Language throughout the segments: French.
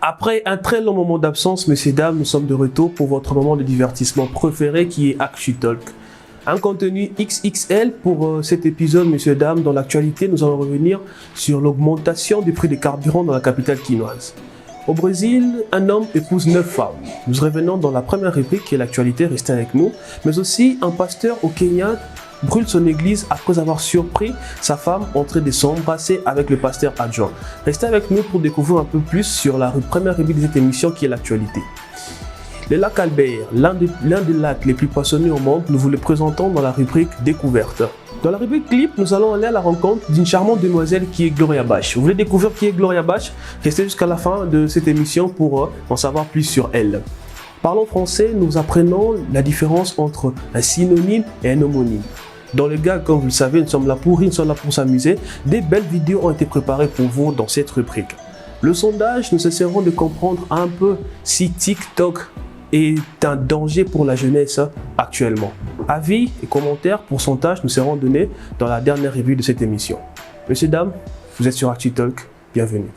Après un très long moment d'absence, messieurs, dames, nous sommes de retour pour votre moment de divertissement préféré qui est ActuTalk. Un contenu XXL pour cet épisode, messieurs, dames. Dans l'actualité, nous allons revenir sur l'augmentation du prix des carburants dans la capitale quinoise. Au Brésil, un homme épouse 9 femmes. Nous revenons dans la première rubrique qui est l'actualité, restez avec nous. Mais aussi, un pasteur au Kenya brûle son église après avoir surpris sa femme en train de s'embrasser avec le pasteur adjoint. Restez avec nous pour découvrir un peu plus sur la première rubrique de cette émission qui est l'actualité. Le lac Albert, l'un des lacs les plus poissonneux au monde, nous vous le présentons dans la rubrique Découverte. Dans la rubrique Clip, nous allons aller à la rencontre d'une charmante demoiselle qui est Gloria Bach. Vous voulez découvrir qui est Gloria Bach? Restez jusqu'à la fin de cette émission pour en savoir plus sur elle. Parlons français, nous apprenons la différence entre un synonyme et un homonyme. Dans le gars, comme vous le savez, nous sommes là pour rire, nous sommes là pour s'amuser. Des belles vidéos ont été préparées pour vous dans cette rubrique. Le sondage, nous essaierons de comprendre un peu si TikTok est un danger pour la jeunesse actuellement. Avis et commentaires, pourcentage nous seront donnés dans la dernière revue de cette émission. Messieurs, dames, vous êtes sur ActuTalk, bienvenue.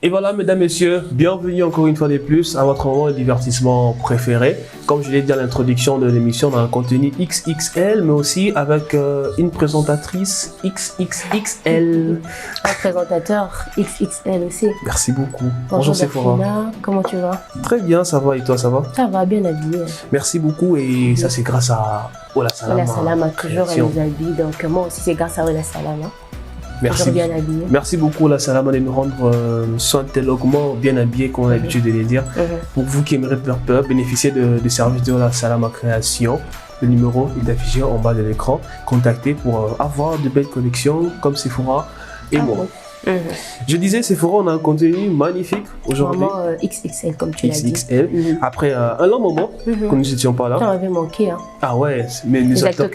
Et voilà, mesdames, messieurs, bienvenue encore une fois de plus à votre moment de divertissement préféré. Comme je l'ai dit à l'introduction de l'émission, dans un contenu XXL, mais aussi avec une présentatrice XXXL. Un présentateur XXL aussi. Merci beaucoup. Bonjour Sephora. Comment tu vas? Très bien, ça va, et toi, ça va? Ça va, bien habillé. Merci beaucoup, et ça c'est grâce à Ola Salama. Ola Salama, toujours elle nous habille, donc moi aussi c'est grâce à Ola Salama. Merci. Bien habillé. Merci beaucoup la Salama de nous rendre soin tellement bien habillés qu'on a l'habitude de les dire. Pour vous qui aimeriez bénéficier de services de la Salama Création, le numéro est affiché en bas de l'écran. Contactez pour avoir de belles collections comme Sephora et moi. Je disais, Sephora, on a un contenu magnifique aujourd'hui. Vraiment XXL comme tu l'as dit. XXL. Après un long moment que nous n'étions pas là. Ça m'avait manqué. Hein. Ah ouais, mais les acteurs,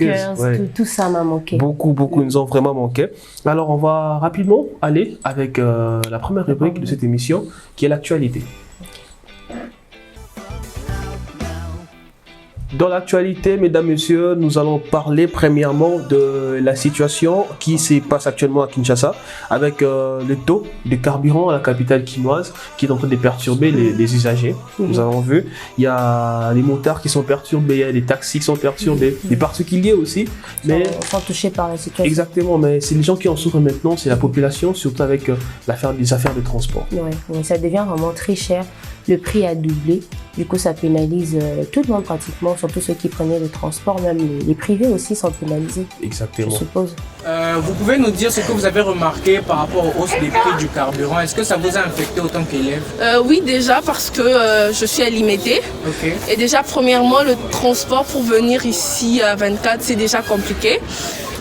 tout ça m'a manqué. Beaucoup nous ont vraiment manqué. Alors on va rapidement aller avec la première rubrique de cette émission qui est l'actualité. Dans l'actualité, mesdames, messieurs, nous allons parler premièrement de la situation qui se passe actuellement à Kinshasa avec le taux de carburant à la capitale quinoise qui est en train de perturber les usagers. Nous avons vu, il y a les motards qui sont perturbés, il y a les taxis qui sont perturbés, les particuliers aussi. Mais sont touchés par la situation. Exactement, mais c'est les gens qui en souffrent maintenant, c'est la population, surtout avec les affaires de transport. Oui, ça devient vraiment très cher. Le prix a doublé, du coup ça pénalise tout le monde pratiquement, surtout ceux qui prenaient le transport, même les privés aussi sont pénalisés. Exactement. Je suppose. Vous pouvez nous dire ce que vous avez remarqué par rapport aux hausses des prix du carburant? Est-ce que ça vous a affecté autant qu'élève? Oui, déjà parce que je suis à Limité. Et déjà, premièrement, le transport pour venir ici à 24, c'est déjà compliqué.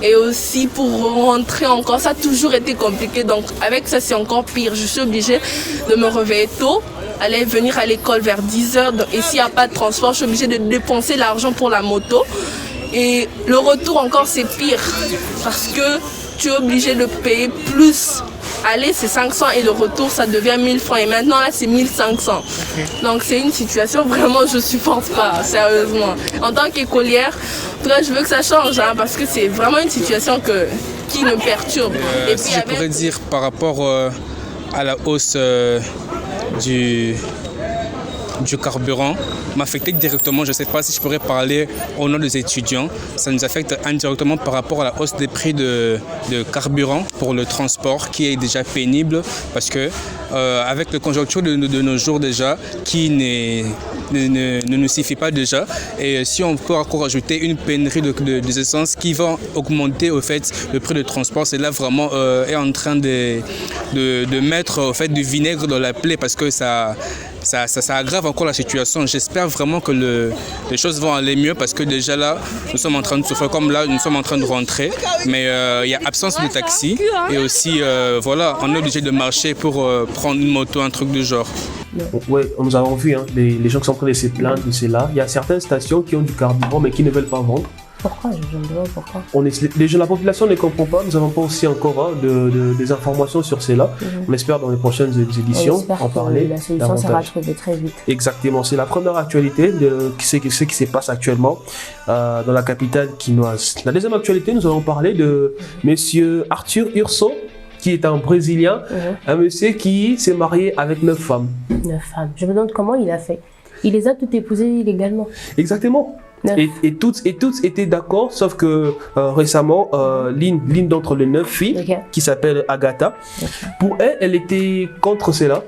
Et aussi pour rentrer encore, ça a toujours été compliqué. Donc avec ça, c'est encore pire. Je suis obligée de me réveiller tôt, aller venir à l'école vers 10h. Et s'il n'y a pas de transport, je suis obligée de dépenser l'argent pour la moto. Et le retour encore, c'est pire. Parce que tu es obligé de payer plus. Aller, c'est 500 et le retour, ça devient 1000 francs. Et maintenant, là, c'est 1500. Donc, c'est une situation vraiment, je ne supporte pas, sérieusement. En tant qu'écolière, je veux que ça change, hein, parce que c'est vraiment une situation qui me perturbe. Et puis, si je pourrais dire par rapport à la hausse du carburant, m'affecter directement, je ne sais pas si je pourrais parler au nom des étudiants. Ça nous affecte indirectement par rapport à la hausse des prix de carburant pour le transport qui est déjà pénible parce que avec la conjoncture de nos jours déjà qui ne nous suffit pas déjà et si on peut encore ajouter une pénurie des essences qui va augmenter au fait le prix de transport, c'est là vraiment est en train de mettre au fait du vinaigre dans la plaie parce que ça aggrave encore la situation. J'espère vraiment que les choses vont aller mieux parce que déjà là, nous sommes en train de souffrir comme là, nous sommes en train de rentrer. Mais il y a absence de taxi et aussi, voilà, on est obligé de marcher pour prendre une moto, un truc du genre. Oui, nous avons vu les gens qui sont en train de se plaindre de cela. Il y a certaines stations qui ont du carburant mais qui ne veulent pas vendre. Pourquoi? Je me demande pourquoi. La population ne comprend pas, nous n'avons pas aussi encore des informations sur cela. On espère dans les prochaines éditions en parler. La solution sera trouvée très vite. Exactement, c'est la première actualité de ce qui se passe actuellement dans la capitale quinoise. La deuxième actualité, nous allons parler de monsieur Arthur Urso, qui est un Brésilien, un monsieur qui s'est marié avec 9 femmes. 9 femmes. Je me demande comment il a fait. Il les a toutes épousées légalement. Exactement. Et toutes étaient d'accord, sauf que récemment, l'une d'entre les 9 filles, qui s'appelle Agatha, pour elle, elle était contre cela.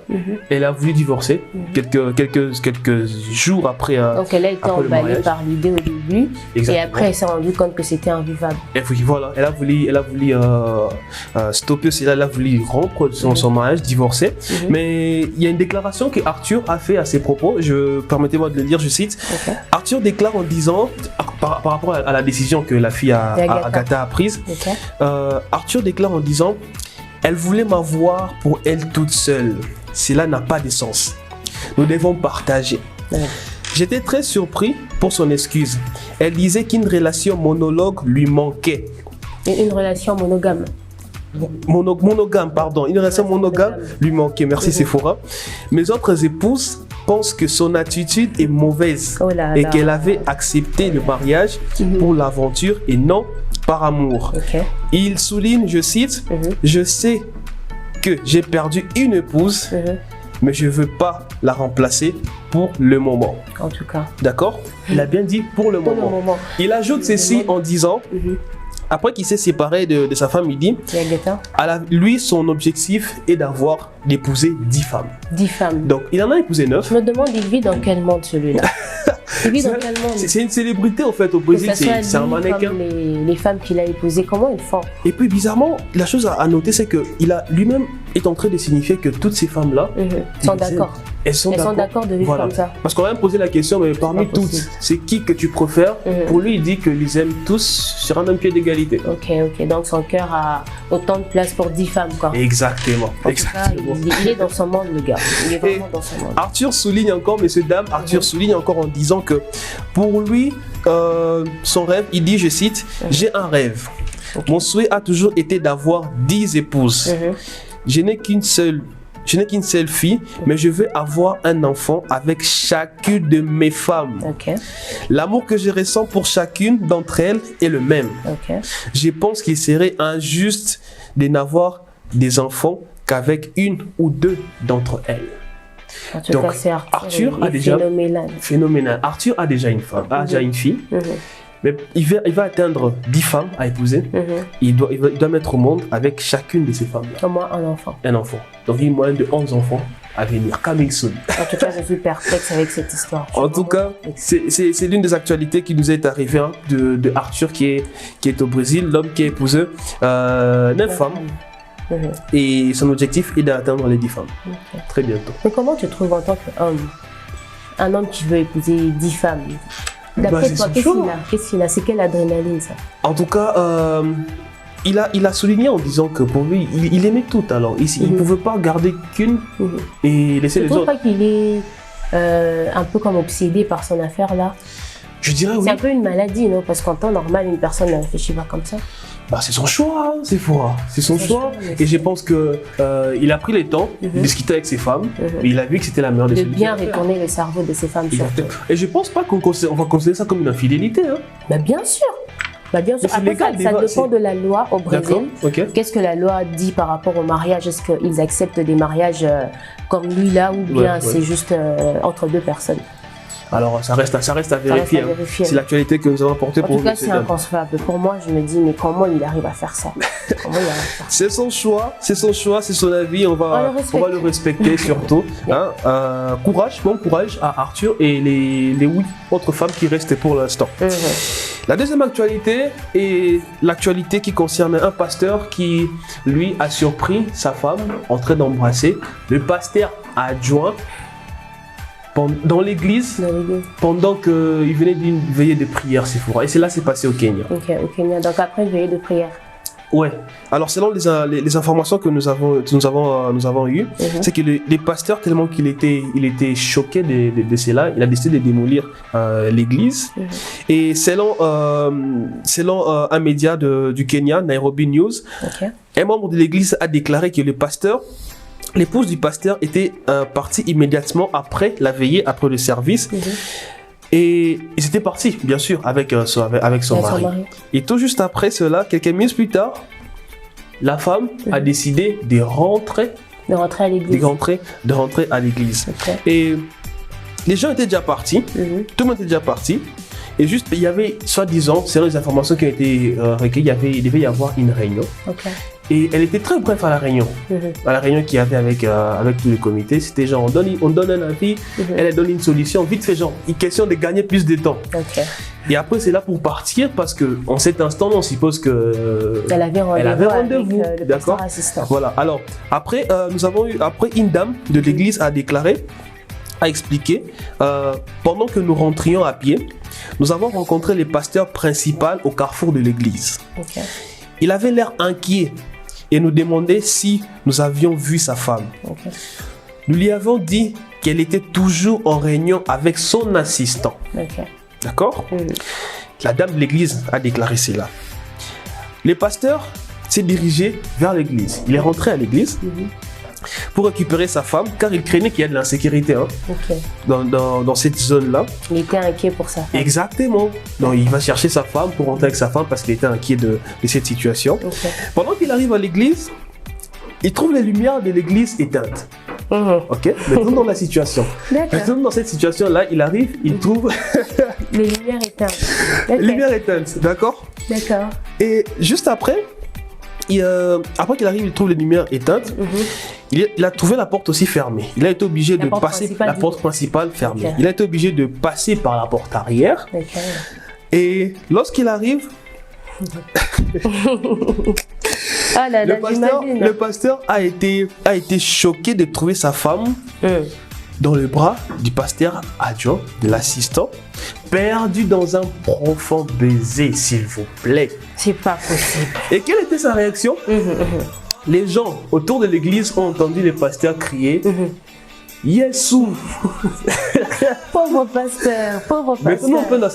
Elle a voulu divorcer quelques jours après. Donc elle a été emballée par l'idée au début, et après elle s'est rendue compte que c'était invivable. Et puis voilà, elle a voulu stopper cela, elle a voulu rompre son mariage, divorcer. Mais il y a une déclaration que Arthur a fait à ses propos. Permettez-moi de le lire, je cite. Arthur déclare en disant, par rapport à la décision que la fille Agatha a prise, Arthur déclare en disant: elle voulait m'avoir pour elle toute seule. Cela n'a pas de sens. Nous devons partager. J'étais très surpris pour son excuse. Elle disait qu'une relation monologue lui manquait. Une relation monogame. Monogame, pardon. Une relation monogame lui manquait. Merci Sephora. Mes autres épouses pensent que son attitude est mauvaise et qu'elle avait accepté le mariage pour l'aventure et non par amour. Il souligne, je cite, je sais que j'ai perdu une épouse, mais je ne veux pas la remplacer pour le moment. En tout cas. D'accord? Il a bien dit pour le moment. Il ajoute ceci en disant, après qu'il s'est séparé de sa femme, il dit, lui, son objectif est d'épouser 10 femmes. 10 femmes. Donc, il en a épousé 9. Je me demande, il vit dans quel monde celui-là? Il vit dans quel monde? C'est une célébrité en fait au Brésil, c'est un mannequin. Les femmes qu'il a épousées, comment ils font? Et puis bizarrement, la chose à noter, c'est qu'il a lui-même est en train de signifier que toutes ces femmes-là sont d'accord. Elles sont d'accord de vivre comme ça. Parce qu'on va me poser la question, mais parmi toutes, c'est qui que tu préfères? Pour lui, il dit que les aime tous sur un même pied d'égalité. Ok. Donc son cœur a autant de place pour 10 femmes, quoi. Exactement. En tout cas, il est dans son monde, le gars. Il est vraiment dans son monde. Arthur souligne encore, messieurs, dames, Arthur souligne encore en disant que pour lui, son rêve, il dit, je cite, j'ai un rêve. Mon souhait a toujours été d'avoir 10 épouses. Je n'ai qu'une seule fille, mais je veux avoir un enfant avec chacune de mes femmes. L'amour que je ressens pour chacune d'entre elles est le même. Je pense qu'il serait injuste de n'avoir des enfants qu'avec une ou deux d'entre elles. En tout cas, c'est Arthur a déjà phénoménal. Arthur a déjà une femme, a déjà une fille. Mais il va atteindre 10 femmes à épouser. Il doit mettre au monde avec chacune de ces femmes-là. Au moins un enfant. Un enfant. Donc il y a une moyenne de 11 enfants à venir. Coming soon. En tout cas, je suis perplexe avec cette histoire. En tout cas, c'est l'une des actualités qui nous est arrivée de Arthur qui est au Brésil, l'homme qui a épousé 9 femmes. Et son objectif est d'atteindre les 10 femmes. Très bientôt. Mais comment tu trouves en tant qu'homme, un homme qui veut épouser 10 femmes? D'après toi, qu'est-ce qu'il a? C'est quelle adrénaline, ça? En tout cas, il a souligné en disant que pour lui, il aimait tout. Alors, il ne pouvait pas garder qu'une et laisser les autres. Tu ne trouves pas qu'il est un peu comme obsédé par son affaire là? Je dirais oui. C'est un peu une maladie, non? Parce qu'en temps normal, une personne ne réfléchit pas comme ça. C'est son choix, Sephora. C'est son choix. Et je pense qu'il a pris le temps de discuter avec ses femmes. Et il a vu que c'était la meilleure des solutions. De bien retourner le cerveau de ses femmes. Et je pense pas qu'on va considérer ça comme une infidélité. Bien sûr. Bien sûr. Après, ça dépend de la loi au Brésil. Qu'est-ce que la loi dit par rapport au mariage? Est-ce qu'ils acceptent des mariages comme lui là ou bien c'est juste entre deux personnes? Alors, ça reste à vérifier. C'est l'actualité que nous avons apportée pour vous. En tout cas, c'est inconcevable. Pour moi, je me dis, mais comment il arrive à faire ça? C'est son choix, c'est son avis. On va le respecter surtout. Courage, bon courage à Arthur et les 8 autres femmes qui restent pour l'instant. La deuxième actualité est l'actualité qui concerne un pasteur qui, lui, a surpris sa femme en train d'embrasser le pasteur adjoint dans l'église pendant qu'il venait d'une veillée de prière, Sephora. Et c'est là c'est passé au Kenya. Au Kenya, donc après une veillée de prière. Ouais. Alors selon les informations que nous avons eues, c'est que les pasteurs, tellement qu'il était choqué de cela, il a décidé de démolir l'église. Et selon un média du Kenya, Nairobi News, un membre de l'église a déclaré que l'épouse du pasteur était partie immédiatement après la veillée, après le service. Et ils étaient partis, bien sûr, avec son mari. Et tout juste après cela, quelques minutes plus tard, la femme a décidé de rentrer à l'église. De rentrer à l'église. Et les gens étaient déjà partis, tout le monde était déjà parti. Et juste, il y avait, soi-disant, selon les informations qui ont été recueillies, il devait y avoir une réunion. Et elle était très bref à la réunion. À la réunion qu'il y avait avec tout le comité, c'était genre, on donne un avis, elle donne une solution, vite fait genre, une question de gagner plus de temps. Et après, c'est là pour partir parce qu'en cet instant, on suppose que elle avait rendez-vous. D'accord. Voilà. Alors, après, une dame de l'église a expliqué, pendant que nous rentrions à pied, nous avons rencontré le pasteur principal au carrefour de l'église. Il avait l'air inquiet et nous demandait si nous avions vu sa femme. Nous lui avons dit qu'elle était toujours en réunion avec son assistant. D'accord? La dame de l'église a déclaré cela. Le pasteur s'est dirigé vers l'église. Il est rentré à l'église pour récupérer sa femme, car il craignait qu'il y ait de l'insécurité dans cette zone-là. Il était inquiet pour sa femme. Exactement. Donc, il va chercher sa femme pour rentrer avec sa femme parce qu'il était inquiet de cette situation. Pendant qu'il arrive à l'église, il trouve les lumières de l'église éteintes. Maintenant dans la situation. Maintenant dans cette situation-là, il arrive, il trouve les lumières éteintes. Les lumières éteintes, d'accord. Et juste après, après qu'il arrive, il trouve les lumières éteintes. Il a trouvé la porte aussi fermée. Il a été obligé de passer la porte principale fermée. Il a été obligé de passer par la porte arrière. Et lorsqu'il arrive, le pasteur a été choqué de trouver sa femme dans le bras du pasteur adjoint, de l'assistant, perdu dans un profond baiser, s'il vous plaît. C'est pas possible. Et quelle était sa réaction? Les gens autour de l'église ont entendu le pasteur crier Yesou. Pauvre pasteur. Maintenant, on peut dans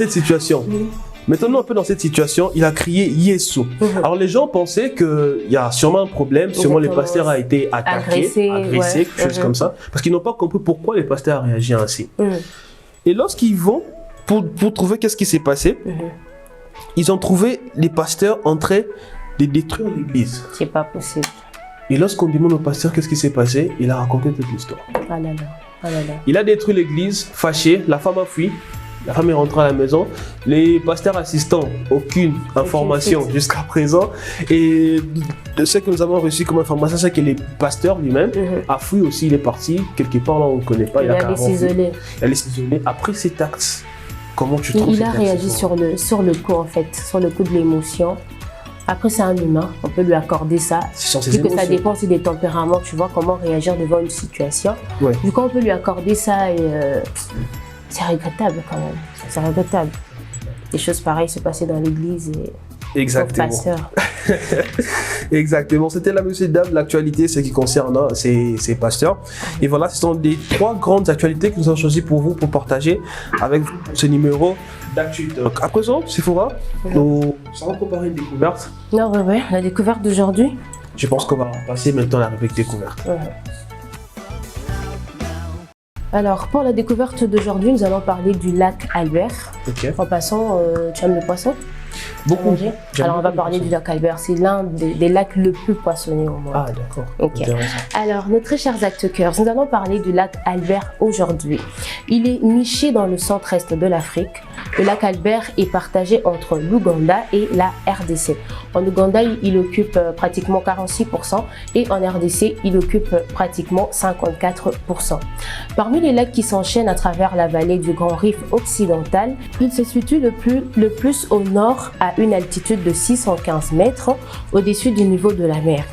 cette situation. Il a crié Yesou. Alors les gens pensaient qu'il y a sûrement un problème, sûrement le pasteur a été attaqué, agressé, quelque chose comme ça, parce qu'ils n'ont pas compris pourquoi le pasteur a réagi ainsi. Et lorsqu'ils vont pour trouver qu'est-ce qui s'est passé, ils ont trouvé les pasteurs en train de détruire l'église. C'est pas possible. Et lorsqu'on demande au pasteur qu'est-ce qui s'est passé, il a raconté toute l'histoire. Il a détruit l'église, fâché, la femme a fui. La femme est rentrée à la maison. Les pasteurs assistants, aucune information jusqu'à présent. Et de ce que nous avons reçu comme information, c'est que le pasteur lui-même a fui aussi. Il est parti quelque part là où on ne connaît pas. Il allait s'isoler. Après cet acte, comment tu trouves? Il a réagi sur le coup en fait, sur le coup de l'émotion. Après, c'est un humain, on peut lui accorder ça. Vu que ça dépend aussi des tempéraments, tu vois, comment réagir devant une situation. Du coup, on peut lui accorder ça et c'est regrettable quand même. C'est regrettable. Des choses pareilles se passaient dans l'église et... Exactement. Exactement. C'était là, monsieur et dame, l'actualité, ce qui concerne ces pasteurs. Et voilà, ce sont des 3 grandes actualités que nous avons choisies pour vous, pour partager avec vous ce numéro d'Actu Talk. À présent, Sephora, nous allons préparer une découverte. La découverte d'aujourd'hui. Je pense qu'on va passer maintenant à la rubrique découverte. Alors, pour la découverte d'aujourd'hui, nous allons parler du lac Albert. En passant, tu aimes le poisson? Beaucoup. Alors, on va parler du lac Albert. C'est l'un des lacs le plus poissonnés au monde. Ah, d'accord. Alors, nos très chers acteurs, nous allons parler du lac Albert aujourd'hui. Il est niché dans le centre-est de l'Afrique. Le lac Albert est partagé entre l'Ouganda et la RDC. En Ouganda, il occupe pratiquement 46% et en RDC, il occupe pratiquement 54%. Parmi les lacs qui s'enchaînent à travers la vallée du Grand Rift occidental, il se situe le plus au nord à une altitude de 615 mètres au-dessus du niveau de la mer.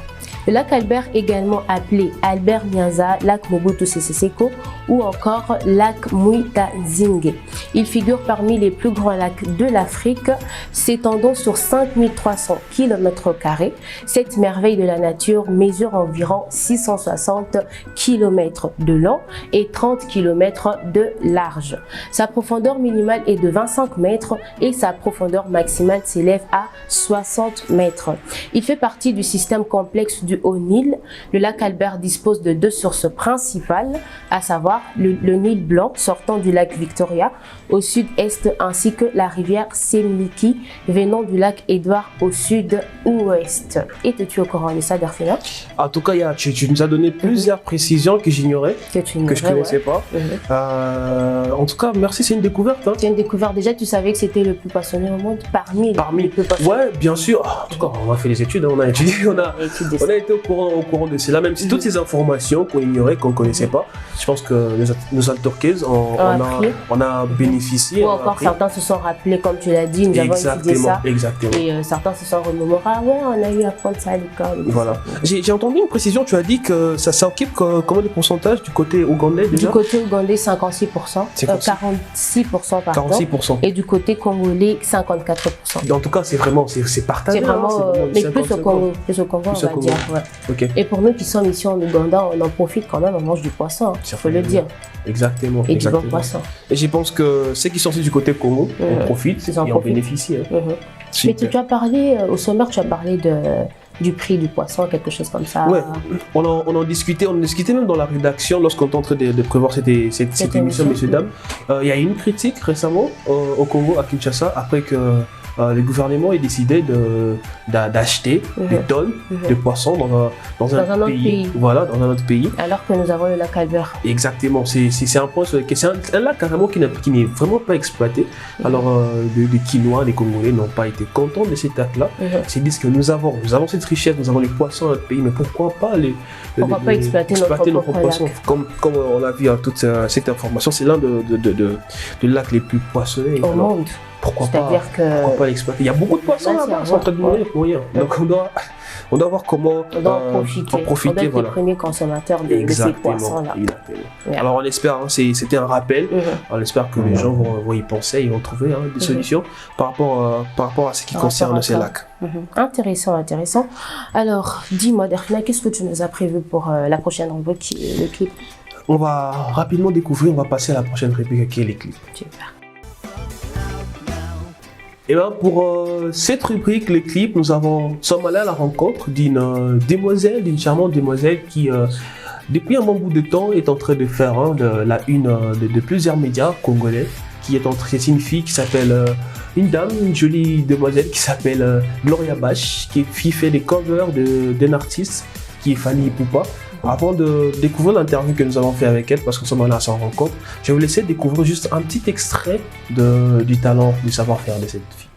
Le lac Albert, également appelé Albert Nyanza, lac Mobutu Sese Seko ou encore lac Muita-Nzingue. Il figure parmi les plus grands lacs de l'Afrique, s'étendant sur 5300 km². Cette merveille de la nature mesure environ 660 km de long et 30 km de large. Sa profondeur minimale est de 25 mètres et sa profondeur maximale s'élève à 60 mètres. Il fait partie du système complexe du Haut-Nil. Le lac Albert dispose de 2 sources principales, à savoir le Nil blanc sortant du lac Victoria au sud-est ainsi que la rivière Semliki venant du lac Édouard au sud-ouest. Étais-tu au courant de ça, Darfina? En tout cas, tu nous as donné plusieurs précisions que j'ignorais, que je ne connaissais pas. En tout cas, merci, c'est une découverte. Hein. C'est une découverte. Déjà, tu savais que c'était le plus poissonné au monde parmi les plus poissonnés. Ouais, bien sûr. En tout cas, on a fait les études, on a étudié, on a été au courant de cela. Même si toutes ces informations qu'on ignorait, qu'on ne connaissait pas, je pense que nos Altorquaises, on a bénéficié. Ou encore, certains se sont rappelés, comme tu l'as dit, nous avons étudié ça. Exactement. Et certains se sont remémorés. Ah ouais, on a eu à apprendre ça à l'école. Voilà. J'ai entendu une précision, tu as dit que ça occupe comment les pourcentages du côté ougandais déjà? Du côté ougandais, 56%. 46%, pardon. 46%. Et du côté congolais, 54%. En tout cas, c'est partagé. C'est vraiment, mais plus au Congo, on va dire. Ouais. Okay. Et pour nous qui sommes ici en Ouganda, on en profite quand même, on mange du poisson, il faut le dire. Exactement. Et du bon poisson. Et je pense que ceux qui sont du côté Congo, on profite et on bénéficie. Hein. Mais tu as parlé, au sommaire, tu as parlé du prix du poisson, quelque chose comme ça. Ouais, on en discutait même dans la rédaction lorsqu'on était en train de prévoir cette émission, messieurs, dames. Il y a eu une critique récemment au Congo, à Kinshasa, après que le gouvernement ait décidé d'acheter des tonnes de poissons dans un autre pays. Voilà, dans un autre pays. Alors que nous avons le lac Albert. Exactement, c'est un point sur lequel c'est un lac carrément qui n'est vraiment pas exploité. Alors les Quinois, les Congolais n'ont pas été contents de cet lac-là. Ils se disent que nous avons cette richesse, nous avons les poissons dans notre pays, mais pourquoi pas exploiter nos propres poissons comme on a vu toute cette information, c'est l'un des lacs les plus poissonnés au monde. Pourquoi pas l'exploiter? Il y a beaucoup de poissons là-bas, sont en train de mourir pour rien. Donc on doit voir comment en profiter. On doit être les premiers consommateurs de ces poissons-là. Alors on espère, c'était un rappel, on espère que les gens vont y penser, ils vont trouver des solutions par rapport à ce qui concerne ces lacs. Intéressant. Alors dis-moi, Darfina, qu'est-ce que tu nous as prévu pour la prochaine rubrique qui est le clip? On va rapidement découvrir, on va passer à la prochaine rubrique qui est les clips. Super. Et bien pour cette rubrique, les clips, nous sommes allés à la rencontre d'une charmante demoiselle qui, depuis un bon bout de temps, est en train de faire la une de plusieurs médias congolais. C'est une fille qui s'appelle, une jolie demoiselle qui s'appelle Gloria Bash, qui fait des covers d'un artiste qui est Fanny Poupa. Avant de découvrir l'interview que nous avons fait avec elle, parce qu'on sommes allés à sa rencontre, je vais vous laisser découvrir juste un petit extrait du talent, du savoir-faire de cette fille.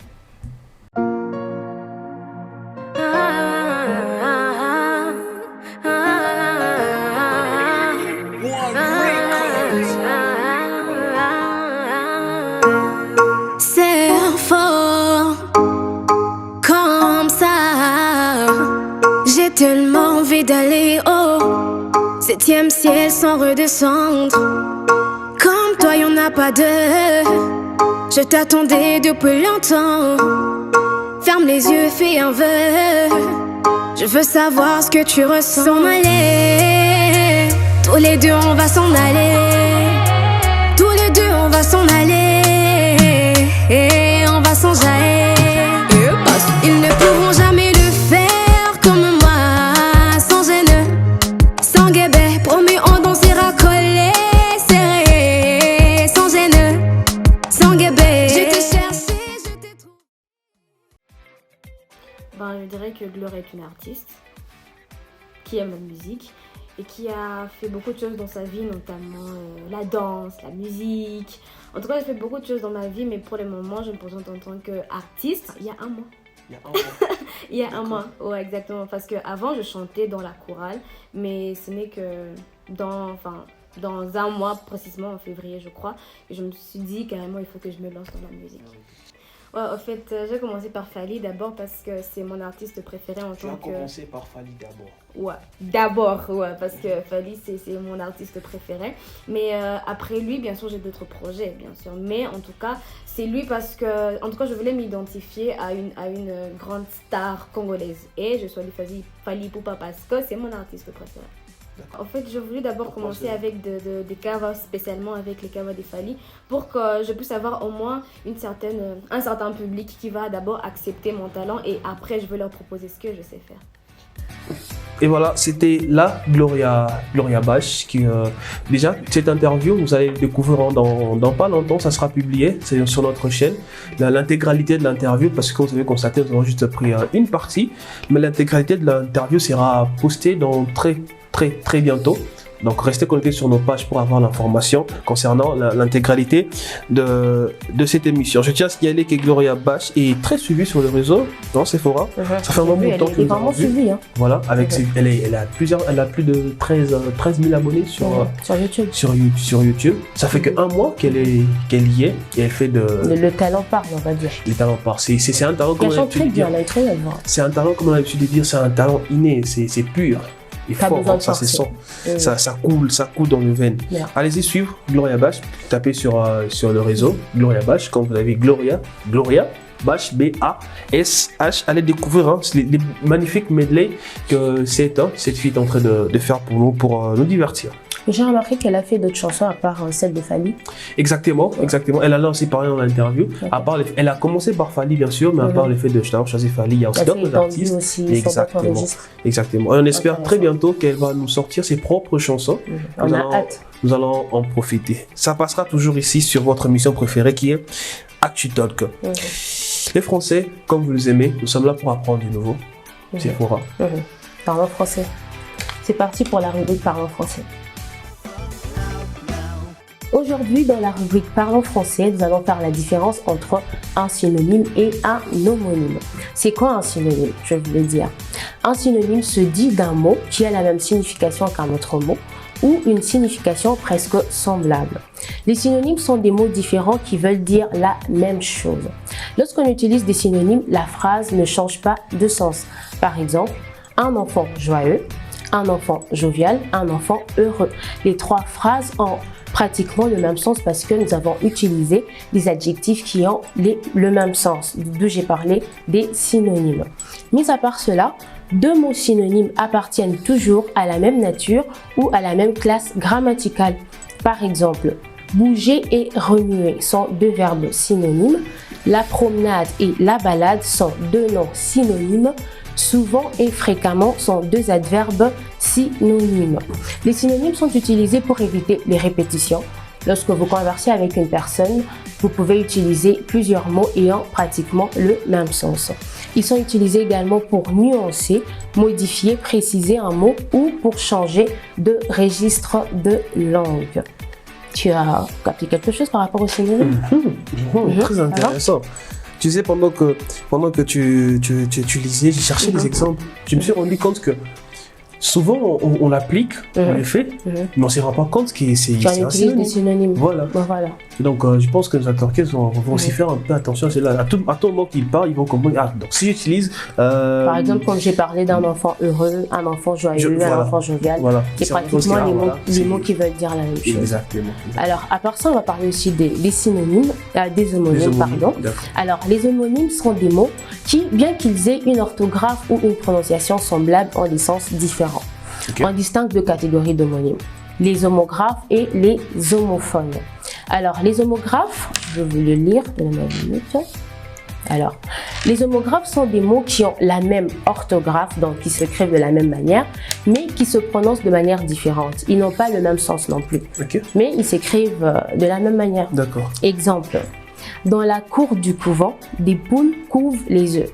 C'est fort comme ça. J'ai tellement envie d'aller au 7e ciel sans redescendre. Comme toi, y'en a pas deux. Je t'attendais depuis longtemps. Ferme les yeux, fais un vœu. Je veux savoir ce que tu ressens. S'en aller. Tous les deux, on va s'en aller. Tous les deux, on va s'en aller. Et on va s'en jaillir. Ils ne pourront jamais le faire comme moi. Sans gêne, sans guébé. Promis, on dansera collés, serrés. Sans gêne, sans guébé. Je t'ai cherché, je t'ai trouvé. Je dirais que Gloria est une artiste qui aime la musique et qui a fait beaucoup de choses dans sa vie, notamment la danse, la musique. En tout cas, j'ai fait beaucoup de choses dans ma vie, mais pour le moment, je me présente en tant qu'artiste il y a un mois. Il y a un mois, ouais, exactement. Parce qu'avant, je chantais dans la chorale, mais ce n'est que dans un mois, précisément en février, je crois, que je me suis dit carrément, il faut que je me lance dans la musique. Ouais, en fait, j'ai commencé par Fally d'abord parce que c'est mon artiste préféré en tant que... Tu as commencé par Fally d'abord. Ouais, d'abord, ouais, parce que Fally, c'est mon artiste préféré. Mais après lui, bien sûr, j'ai d'autres projets, bien sûr. Mais en tout cas, c'est lui parce que, en tout cas, je voulais m'identifier à une grande star congolaise. Et je choisi Fally Ipupa parce que c'est mon artiste préféré. En fait, je voulais d'abord commencer avec des covers, spécialement avec les covers des Fally, pour que je puisse avoir au moins un certain public qui va d'abord accepter mon talent et après, je veux leur proposer ce que je sais faire. Et voilà, c'était la Gloria Bach qui déjà cette interview vous allez le découvrir dans pas longtemps, ça sera publié, c'est sur notre chaîne, l'intégralité de l'interview, parce que vous avez constaté nous avons juste pris une partie, mais l'intégralité de l'interview sera postée dans très bientôt. Donc restez connectés sur nos pages pour avoir l'information concernant l'intégralité de cette émission. Je tiens à signaler que Gloria Bach est très suivie sur le réseau, non Sephora. Ça fait un moment de temps que nous avons vu. Suivie, hein. Voilà, avec elle a plus de 13 000 abonnés sur YouTube. Ça fait qu'un mois qu'elle y est et elle fait de... Le talent parle, on va dire. Le talent parle. C'est un talent comme on a l'habitude de dire. C'est un talent comme on a l'habitude de dire, c'est un talent inné, c'est pur. Il faut avoir ça, c'est son. Ça coule dans les veines. Yeah. Allez-y suivre Gloria Bach, tapez sur le réseau Gloria Bach, quand vous avez Gloria Bach, B-A-S-H, allez découvrir les magnifiques medley que cette fille est en train de faire pour nous divertir. J'ai remarqué qu'elle a fait d'autres chansons à part celle de Fally. Exactement. Elle a aussi parlé dans l'interview. Okay. Elle a commencé par Fally bien sûr, mais à part le fait de choisir Fally, il y a aussi d'autres artistes. Exactement. Et on espère très bientôt qu'elle va nous sortir ses propres chansons. On a hâte. Nous allons en profiter. Ça passera toujours ici sur votre émission préférée qui est ActuTalk. Les Français, comme vous les aimez, nous sommes là pour apprendre du nouveau. Sephora. Parlons français. C'est parti pour la rubrique Parlons français. Aujourd'hui, dans la rubrique Parlons français, nous allons faire la différence entre un synonyme et un homonyme. C'est quoi un synonyme? Je vais vous le dire. Un synonyme se dit d'un mot qui a la même signification qu'un autre mot ou une signification presque semblable. Les synonymes sont des mots différents qui veulent dire la même chose. Lorsqu'on utilise des synonymes, la phrase ne change pas de sens. Par exemple, un enfant joyeux, un enfant jovial, un enfant heureux. Les trois phrases ont pratiquement le même sens parce que nous avons utilisé des adjectifs qui ont le même sens, d'où j'ai parlé des synonymes. Mis à part cela, deux mots synonymes appartiennent toujours à la même nature ou à la même classe grammaticale. Par exemple, bouger et remuer sont deux verbes synonymes. La promenade et la balade sont deux noms synonymes. Souvent et fréquemment sont deux adverbes synonymes. Les synonymes sont utilisés pour éviter les répétitions. Lorsque vous conversez avec une personne, vous pouvez utiliser plusieurs mots ayant pratiquement le même sens. Ils sont utilisés également pour nuancer, modifier, préciser un mot ou pour changer de registre de langue. Tu as capté quelque chose par rapport aux synonymes? Très intéressant. Tu sais, pendant que tu lisais, j'ai cherché des exemples. Je me suis rendu compte que souvent on l'applique, on les fait, mais on ne se rend pas compte que c'est un synonyme. Des synonymes. Voilà. Donc je pense que les acteurs vont aussi faire un peu attention à tout moment qu'ils parlent, ils vont comprendre. Ah, donc si j'utilise... Par exemple, comme j'ai parlé d'un enfant heureux, un enfant joyeux, un enfant jovial, c'est pratiquement les mots qui veulent dire la même chose. Exactement. Alors, à part ça, on va parler aussi des synonymes, des homonymes, pardon. Alors, les homonymes sont des mots qui, bien qu'ils aient une orthographe ou une prononciation semblable, ont des sens différents. Okay. On distingue deux catégories d'homonymes, les homographes et les homophones. Alors, les homographes, je vais vous le lire, donnez-moi une minute. Alors, les homographes sont des mots qui ont la même orthographe, donc qui s'écrivent de la même manière, mais qui se prononcent de manière différente. Ils n'ont pas le même sens non plus, mais ils s'écrivent de la même manière. D'accord. Exemple, dans la cour du couvent, des poules couvent les œufs.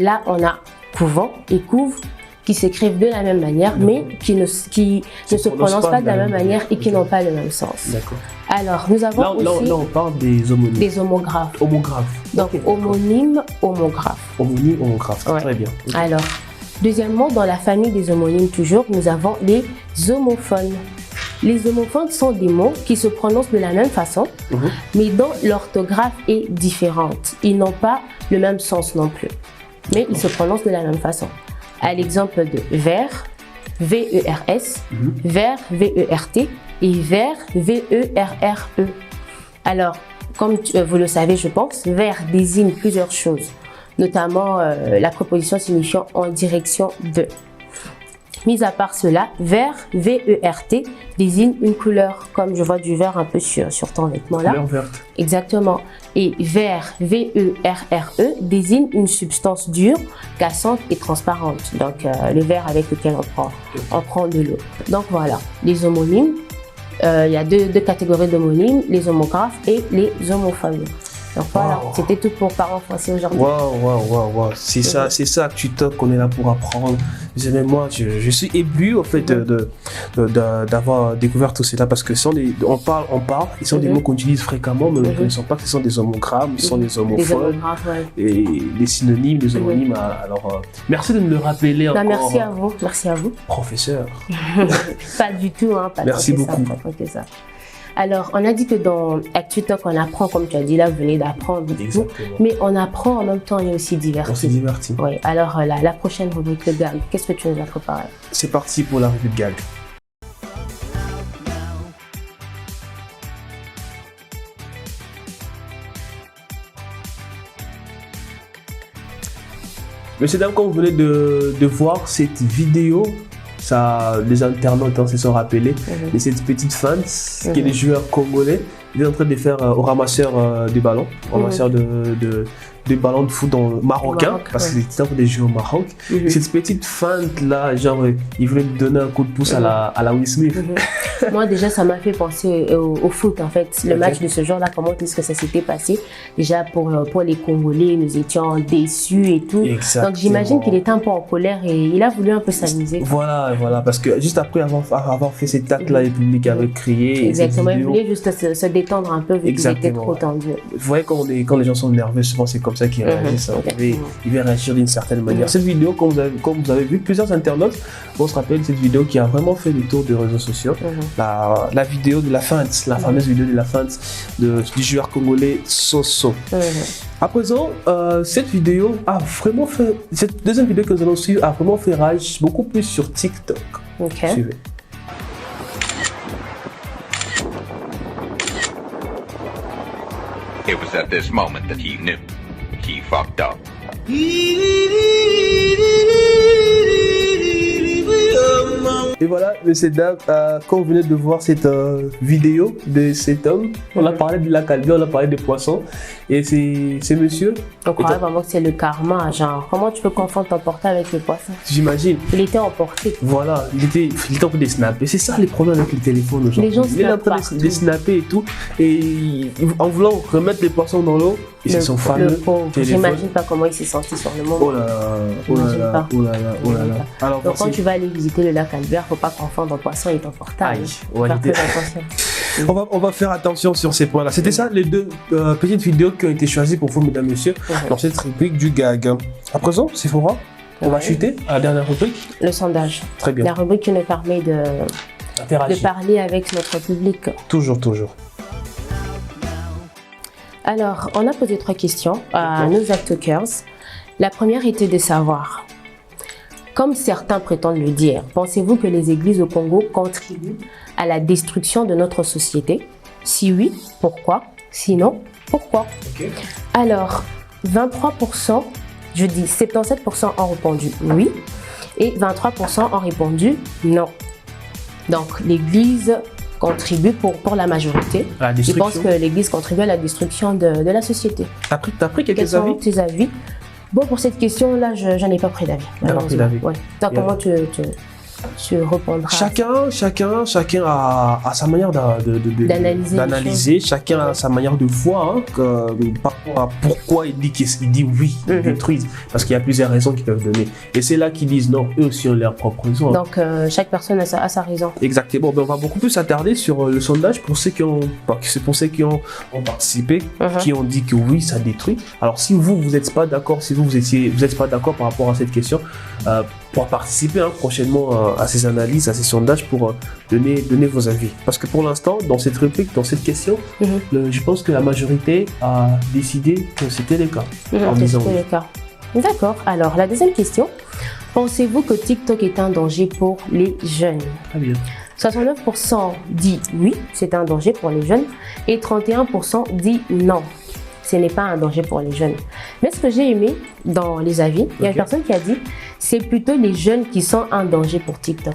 Là, on a couvent et couve qui s'écrivent de la même manière, mais qui ne se prononcent pas de la même manière et qui n'ont pas le même sens. D'accord. Alors, nous avons aussi... Là, on parle des homonymes. Des homographes. Homographes. Donc, homonyme, homographe. Homonyme, homographe. Ouais. Très bien. Okay. Alors, deuxièmement, dans la famille des homonymes toujours, nous avons les homophones. les homophones sont des mots qui se prononcent de la même façon, mais dont l'orthographe est différente. Ils n'ont pas le même sens non plus, mais ils se prononcent de la même façon. À l'exemple de vers, V-E-R-S, vert, V-E-R-T et vert, V-E-R-R-E. Alors, comme vous le savez, je pense, vers désigne plusieurs choses, notamment la préposition signifiant en direction de. Mis à part cela, vert, V-E-R-T, désigne une couleur, comme je vois du vert un peu sur ton vêtement là. Couleur verte. Exactement. Et vert, V-E-R-R-E, désigne une substance dure, cassante et transparente. Donc, le verre avec lequel on prend de l'eau. Donc voilà, les homonymes. Il y a deux catégories d'homonymes, les homographes et les homophones. Donc voilà, c'était tout pour Parents Français aujourd'hui. Waouh. C'est ça ActuTalk qu'on est là pour apprendre. Même moi, je suis ébloui au fait d'avoir découvert tout cela parce que on parle, ils sont des mots qu'on utilise fréquemment, mais nous ne connaissons pas que ce sont des homogrammes, ce sont des homophones, et des synonymes, des homonymes. Alors, merci de me le rappeler encore. Merci à vous. Professeur. Pas du tout, hein. Pas merci beaucoup. Ça. Alors, on a dit que dans ActuTalk, on apprend, comme tu as dit là, vous venez d'apprendre, mais on apprend en même temps et aussi diverti. On s'est diverti. Oui, alors la prochaine rubrique, le gag, qu'est-ce que tu nous as préparé? C'est parti pour la rubrique gag. Messieurs, dames, comme vous venez de voir cette vidéo, ça, les internautes se sont rappelés de cette petite fan qui est des joueurs congolais. Ils sont en train de faire au ramasseur du ballon, ramasseur de ballons de foot marocain, parce que c'est en train de jouer au Maroc. Cette petite feinte là, genre, ils voulaient me donner un coup de pouce à la Will Smith. Moi déjà, ça m'a fait penser au foot en fait. Le match de ce genre-là, comment est-ce que ça s'était passé? Déjà pour les Congolais, nous étions déçus et tout. Exactement. Donc j'imagine qu'il était un peu en colère et il a voulu un peu s'amuser. Voilà, parce que juste après avoir fait cet acte-là, le public avait crié. Exactement, il voulait juste se détendre un peu vu qu'il était trop tendu. Vous voyez quand les gens sont nerveux, souvent c'est comme ça qu'ils réagissent. Ils vont réagir d'une certaine manière. Cette vidéo, comme vous avez vu, plusieurs internautes, on se rappelle cette vidéo qui a vraiment fait le tour des réseaux sociaux. La vidéo de la feinte, la fameuse vidéo de la feinte du joueur congolais Soso. À présent, cette vidéo a vraiment fait, cette deuxième vidéo que nous allons suivre a vraiment fait rage beaucoup plus sur TikTok. Suivez. It was at this moment that he knew he fucked up. Et voilà, messieurs, dames, quand vous venez de voir cette vidéo de cet homme, on a parlé du lac Albert, on a parlé des poissons, et c'est monsieur. On croirait vraiment que c'est le karma, genre, comment tu peux confondre ton portable avec le poisson? J'imagine. Il était emporté. Voilà, il était en train de snapper. C'est ça les problèmes avec les téléphones aujourd'hui. Les gens il est en train de snapper et tout, et en voulant remettre les poissons dans l'eau, ils se sont fameux. J'imagine pas comment il s'est senti sur le moment. Oh là là. Alors, donc quand tu vas aller visiter le lac Albert, faut pas confondre ton poisson et ton portable. Faire très attention. On va faire attention sur ces points-là. C'était ça les deux petites vidéos qui ont été choisies pour vous, mesdames et messieurs, dans cette rubrique du gag. À présent, Sephora, on va chuter à la dernière rubrique. Le sondage. Très bien. La rubrique qui nous permet de parler avec notre public. Toujours. Alors, on a posé 3 questions à nos ActuTalkers. La première était de savoir, comme certains prétendent le dire, pensez-vous que les églises au Congo contribuent à la destruction de notre société? Si oui, pourquoi? Sinon, pourquoi? Alors, 23%, je dis 77% ont répondu oui et 23% ont répondu non. Donc, l'église contribue pour la majorité. Je pense que l'église contribue à la destruction de la société. T'as pris quelques Quels sont tes avis? Bon, pour cette question-là, je n'ai pas pris d'avis. Toi, comment tu répondras? Chacun a sa manière d'analyser. Chacun a sa manière de voir par rapport à pourquoi il dit oui, ils détruisent. Parce qu'il y a plusieurs raisons qu'ils peuvent donner. Et c'est là qu'ils disent non, eux aussi ont leur propre raison. Donc chaque personne a sa raison. Exactement. On va beaucoup plus s'attarder sur le sondage pour ceux qui ont participé, qui ont dit que oui, ça détruit. Alors si vous n'êtes pas d'accord, si vous n'êtes pas d'accord par rapport à cette question, pour participer prochainement à ces analyses, à ces sondages pour donner vos avis. Parce que pour l'instant, dans cette rubrique, dans cette question, je pense que la majorité a décidé que c'était le cas. C'était le cas. D'accord. Alors, la deuxième question. Pensez-vous que TikTok est un danger pour les jeunes? Très bien. 69% dit oui, c'est un danger pour les jeunes, et 31% dit non, ce n'est pas un danger pour les jeunes. Mais ce que j'ai aimé dans les avis, il y a une personne qui a dit c'est plutôt les jeunes qui sont un danger pour TikTok.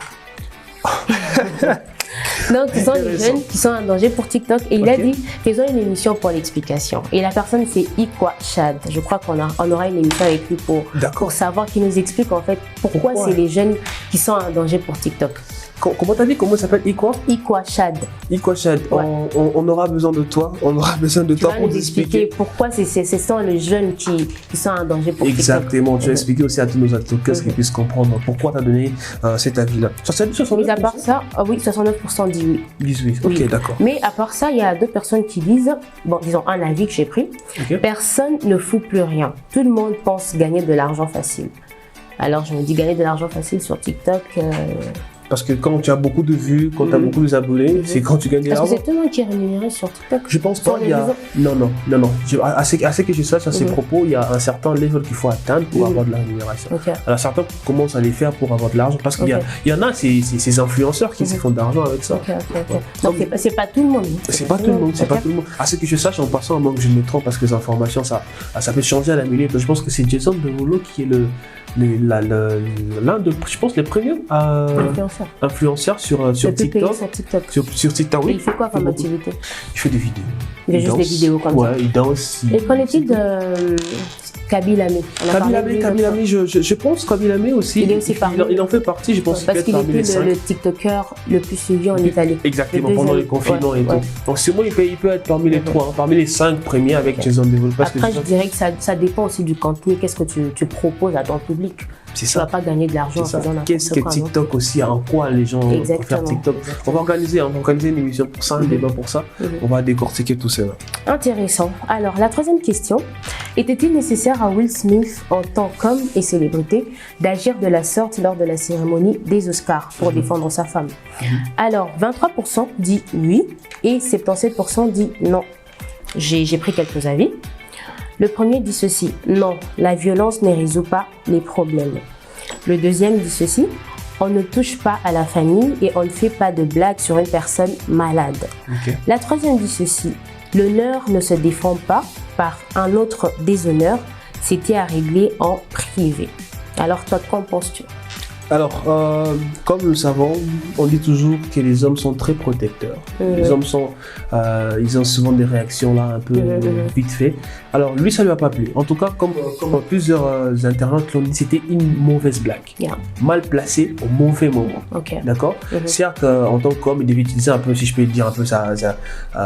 Donc, ce sont les jeunes qui sont un danger pour TikTok. Et il a dit, faisons une émission pour l'explication. Et la personne, c'est Ikwa Chad. Je crois qu'on aura une émission avec lui pour savoir, qui nous explique en fait pourquoi c'est les jeunes qui sont un danger pour TikTok. Comment t'as dit? Comment ça s'appelle? Ikwa Chad. Ikwa Chad. Ouais. On aura besoin de toi. On aura besoin de toi pour nous expliquer pourquoi ce sont les jeunes qui sont un danger pour TikTok. Exactement. Tu vas expliquer aussi à tous nos TikTokers qu'ils puissent comprendre pourquoi tu as donné cet avis-là. Mais à part ça, oui, 69% disent oui. Disent oui. Ok, d'accord. Mais à part ça, il y a 2 personnes qui disent, bon, disons un avis que j'ai pris. Personne ne fout plus rien. Tout le monde pense gagner de l'argent facile. Alors je me dis gagner de l'argent facile sur TikTok. Parce que quand tu as beaucoup de vues, quand tu as beaucoup d'abonnés, c'est quand tu gagnes de l'argent. Est-ce que c'est tout le monde qui est rémunéré sur TikTok? Je pense pas. Non. À ce que je sache, à ces propos, il y a un certain level qu'il faut atteindre pour avoir de la rémunération. Alors certains commencent à les faire pour avoir de l'argent parce qu'il y en a ces influenceurs qui se font de l'argent avec ça. Donc c'est pas tout le monde. C'est pas tout le monde. À ce que je sache, en passant, à moins que je me trompe, parce que les informations, ça peut changer à la minute. Je pense que c'est Jason Derulo qui est l'un de, je pense, les premiers influenceurs sur TikTok. Sur TikTok, oui. Et il fait quoi comme activité? Il fait des vidéos. Il fait juste des vidéos comme ça. Ouais, il danse. Et qu'en est-il de Kaby Lame? Kaby Lame, je pense Kaby Lame aussi. Il en fait partie, je pense. Parce qu'il était le TikToker le plus suivi en Italie. Exactement, pendant les confinements et tout. Donc sûrement il peut être parmi les 3, parmi les 5 premiers avec Jason Derulo. Après, je dirais que ça dépend aussi du contenu. Qu'est-ce que tu proposes à ton public? Tu ne vas pas gagner de l'argent en faisant n'importe quoi. Qu'est-ce que TikTok aussi, en quoi les gens vont faire TikTok? On va organiser une émission pour ça, un débat pour ça. On va décortiquer tout ça. Intéressant. Alors, la 3e question. Était-il nécessaire à Will Smith, en tant qu'homme et célébrité, d'agir de la sorte lors de la cérémonie des Oscars pour défendre sa femme? Alors, 23% dit oui et 77% dit non. J'ai pris quelques avis. Le premier dit ceci: non, la violence ne résout pas les problèmes. Le deuxième dit ceci: on ne touche pas à la famille et on ne fait pas de blagues sur une personne malade. La troisième dit ceci: l'honneur ne se défend pas par un autre déshonneur, c'était à régler en privé. Alors toi, qu'en penses-tu? Alors, comme nous le savons, on dit toujours que les hommes sont très protecteurs. Les hommes ils ont souvent des réactions là un peu vite fait. Alors lui, ça lui a pas plu. En tout cas, comme plusieurs internautes l'ont dit, c'était une mauvaise blague, mal placée au mauvais moment. D'accord. Certes, en tant qu'homme, il devait utiliser un peu, si je peux dire un peu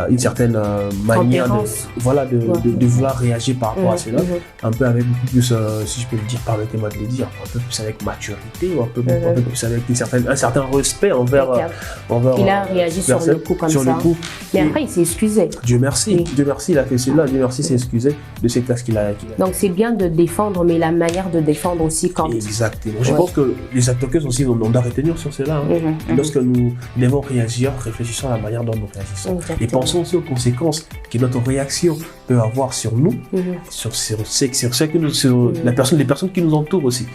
une certaine manière de vouloir réagir par rapport à cela, un peu avec beaucoup plus, si je peux le dire, permettez-moi de le dire, un peu plus avec maturité ou un peu plus avec un certain respect envers. Il a réagi sur le coup comme ça. Mais après, il s'est excusé. Dieu merci, il a fait cela. Dieu merci, il s'est excusé de ces classes qu'il a. Donc c'est bien de défendre, mais la manière de défendre aussi quand. Exactement. Je pense que les acteurs aussi, on doit retenir sur cela. Lorsque nous devons réagir, réfléchissons à la manière dont nous réagissons. Et pensons aussi aux conséquences que notre réaction peut avoir sur nous, sur les personnes qui nous entourent aussi.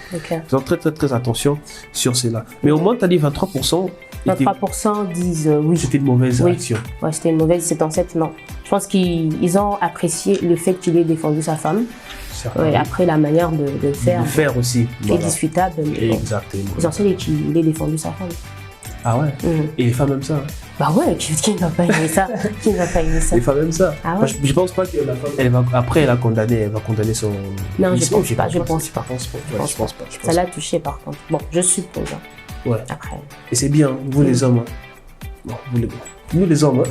Faisons très très très attention sur cela. Mais au moins, tu as dit 23%. 23% disent oui. C'était une mauvaise réaction. Ouais, c'était une mauvaise, c'est en fait non. Je pense qu'ils ont apprécié le fait qu'il ait défendu sa femme. Après, la manière de faire aussi est discutable. Exactement. L'essentiel est qu'il ait défendu sa femme. Ah ouais. Et les femmes aiment ça. Bah ouais, qui ne va pas aimer ça? Qui ne va pas aimer ça? Les femmes aiment ça. Ah ouais. Je pense pas que la femme, elle va condamner son. Non, je pense pas. Ça l'a touché par contre. Bon, je suppose. Ouais. Après. Et c'est bien, vous les hommes. Bon, nous les hommes.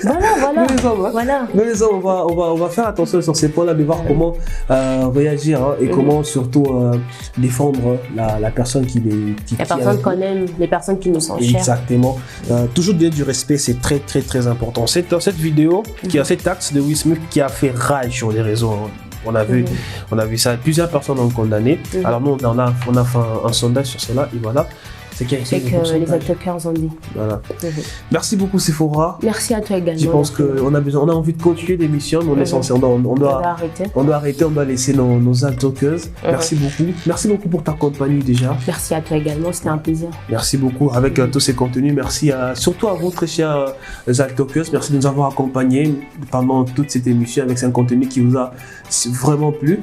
Voilà. Nous les hommes, on va faire attention sur ces points-là, de voir comment réagir et comment surtout défendre la personne qu'on aime, les personnes qui nous sont chères. Exactement. Toujours donner du respect, c'est très très très important. C'est dans cette vidéo qui a cet axe de Will Smith qui a fait rage sur les réseaux. On a vu ça, plusieurs personnes ont condamné. Alors nous, on a fait un sondage sur cela et voilà. ce que les AltTalkers ont dit. Voilà. Merci beaucoup Sephora. Merci à toi également. Je pense qu'on a envie de continuer l'émission, mais on est censé, on doit arrêter, on doit laisser nos AltTalkers. Merci beaucoup. Merci beaucoup pour ta compagnie déjà. Merci à toi également, c'était un plaisir. Merci beaucoup avec tous ces contenus. Merci surtout à vous très chers AltTalkers. Merci de nous avoir accompagnés pendant toute cette émission avec un contenu qui vous a vraiment plu.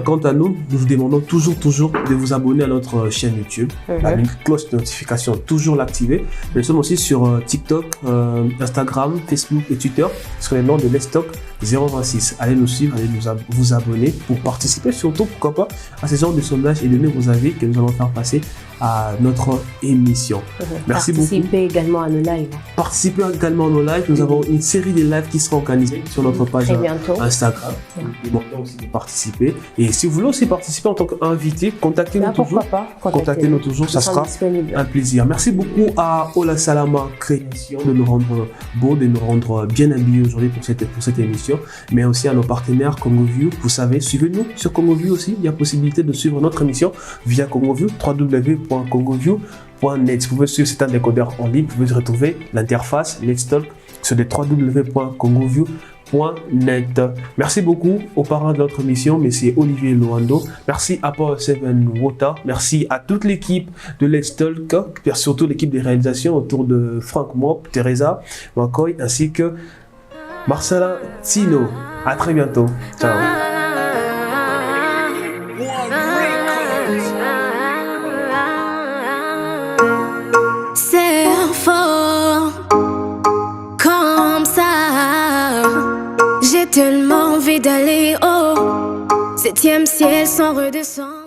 Quant à nous, nous vous demandons toujours de vous abonner à notre chaîne YouTube. La cloche de notification, toujours l'activer. Nous sommes aussi sur TikTok, Instagram, Facebook et Twitter sur le nom de Let's Talk 026. Allez nous suivre, allez vous abonner pour participer, surtout pourquoi pas à ce genre de sondage et donner vos avis que nous allons faire passer à notre émission. Merci beaucoup. Participez également à nos lives. Participez également à nos lives. Nous avons une série de lives qui seront organisés sur notre page Instagram. Nous demandons aussi de participer. Et si vous voulez aussi participer en tant qu'invité, contactez-nous toujours. Contactez-nous toujours, ça sera un plaisir. Merci beaucoup à Ola Salama Création de nous rendre beaux, de nous rendre bien habillés aujourd'hui pour cette émission, mais aussi à nos partenaires CongoView. Vous savez, suivez-nous sur CongoView aussi. Il y a possibilité de suivre notre émission via CongoView, www.congoview.net. Vous pouvez suivre certains décodeurs en ligne, vous pouvez retrouver l'interface Let's Talk sur les www.congoview.net. Merci beaucoup aux parrains de notre émission, monsieur Olivier Loando. Merci à Power 7 Water. Merci à toute l'équipe de Let's Talk, surtout l'équipe des réalisations autour de Franck Mop, Teresa McCoy, ainsi que Marcela Tino. À très bientôt. Ciao. C'est fort comme ça. J'ai tellement envie d'aller au 7e ciel sans redescendre.